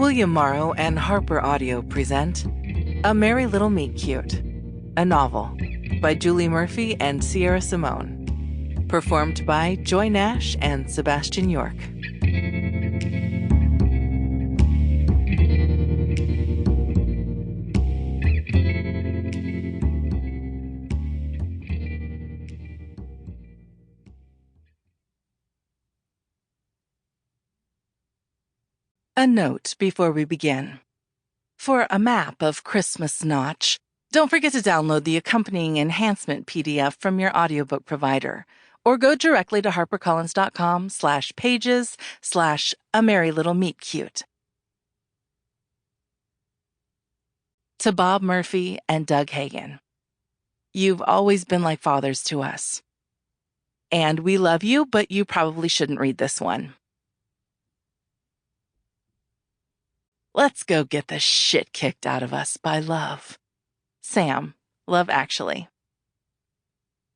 William Morrow and HarperAudio present A Merry Little Meet Cute, a novel by Julie Murphy and Sierra Simone, performed by Joy Nash and Sebastian York. A note before we begin. For a map of Christmas Notch, don't forget to download the accompanying enhancement PDF from your audiobook provider, or go directly to harpercollins.com/pages/A Merry Little Meet Cute. To Bob Murphy and Doug Hagen, you've always been like fathers to us. And we love you, but you probably shouldn't read this one. Let's go get the shit kicked out of us by love. Sam, Love Actually.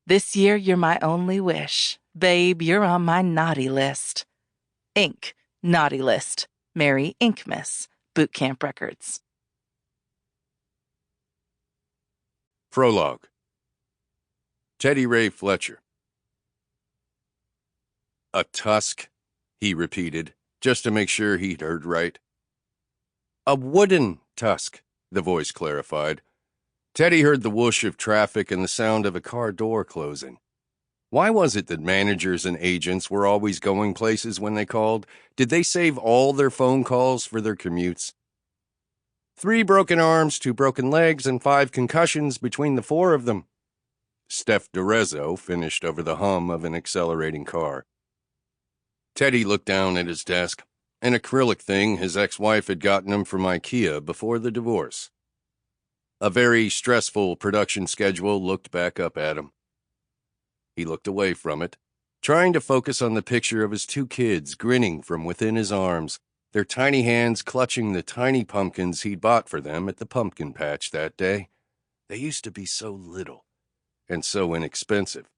This year you're my only wish. Babe, you're on my naughty list. Ink, naughty list. Mary Inkmas, Boot Camp Records. Prologue. Teddy Ray Fletcher. A tusk, he repeated, just to make sure he'd heard right. A wooden tusk, the voice clarified. Teddy heard the whoosh of traffic and the sound of a car door closing. Why was it that managers and agents were always going places when they called? Did they save all their phone calls for their commutes? 3 broken arms, 2 broken legs, and 5 concussions between the 4 of them. Steph DeRezzo finished over the hum of an accelerating car. Teddy looked down at his desk. An acrylic thing his ex-wife had gotten him from IKEA before the divorce. A very stressful production schedule looked back up at him. He looked away from it, trying to focus on the picture of his 2 kids grinning from within his arms, their tiny hands clutching the tiny pumpkins he'd bought for them at the pumpkin patch that day. They used to be so little and so inexpensive.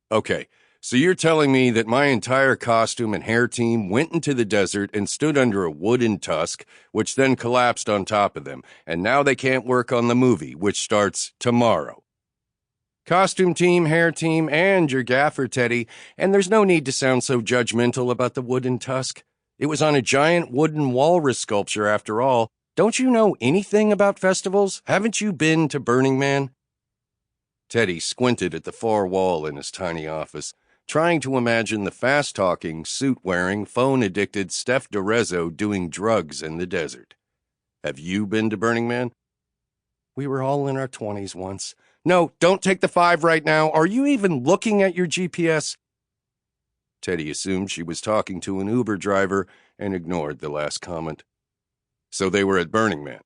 Okay. So you're telling me that my entire costume and hair team went into the desert and stood under a wooden tusk, which then collapsed on top of them, and now they can't work on the movie, which starts tomorrow. Costume team, hair team, and your gaffer, Teddy, and there's no need to sound so judgmental about the wooden tusk. It was on a giant wooden walrus sculpture after all. Don't you know anything about festivals? Haven't you been to Burning Man? Teddy squinted at the far wall in his tiny office, trying to imagine the fast-talking, suit-wearing, phone-addicted Steph DeRezzo doing drugs in the desert. Have you been to Burning Man? We were all in our 20s once. No, don't take the 5 right now. Are you even looking at your GPS? Teddy assumed she was talking to an Uber driver and ignored the last comment. So they were at Burning Man.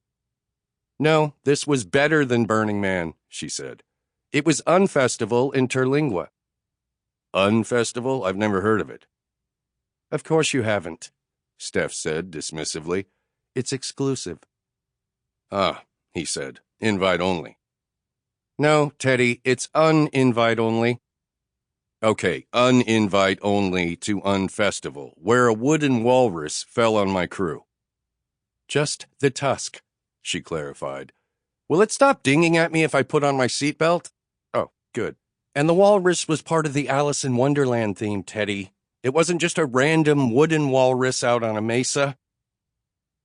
No, this was better than Burning Man, she said. It was Unfestival in Terlingua. Unfestival? I've never heard of it. Of course you haven't, Steph said dismissively. It's exclusive. Ah, he said. Invite only. No, Teddy, it's uninvite only. Okay, uninvite only to Unfestival, where a wooden walrus fell on my crew. Just the tusk, she clarified. Will it stop dinging at me if I put on my seatbelt? Oh, good. And the walrus was part of the Alice in Wonderland theme, Teddy. It wasn't just a random wooden walrus out on a mesa.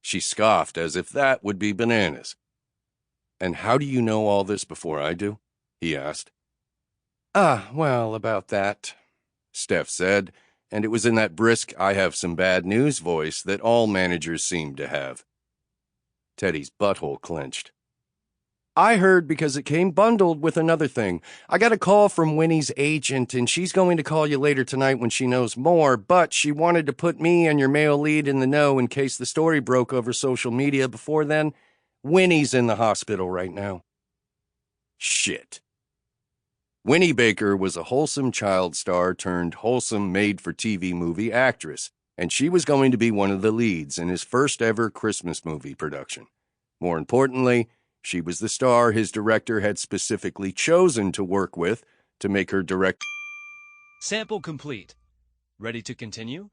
She scoffed as if that would be bananas. And how do you know all this before I do? He asked. Well, about that, Steph said, and it was in that brisk I have some bad news voice that all managers seem to have. Teddy's butthole clenched. I heard because it came bundled with another thing. I got a call from Winnie's agent, and she's going to call you later tonight when she knows more, but she wanted to put me and your male lead in the know in case the story broke over social media before then. Winnie's in the hospital right now. Shit. Winnie Baker was a wholesome child star turned wholesome made-for-TV movie actress, and she was going to be one of the leads in his first ever Christmas movie production. More importantly, she was the star his director had specifically chosen to work with to make her direct. Sample complete. Ready to continue?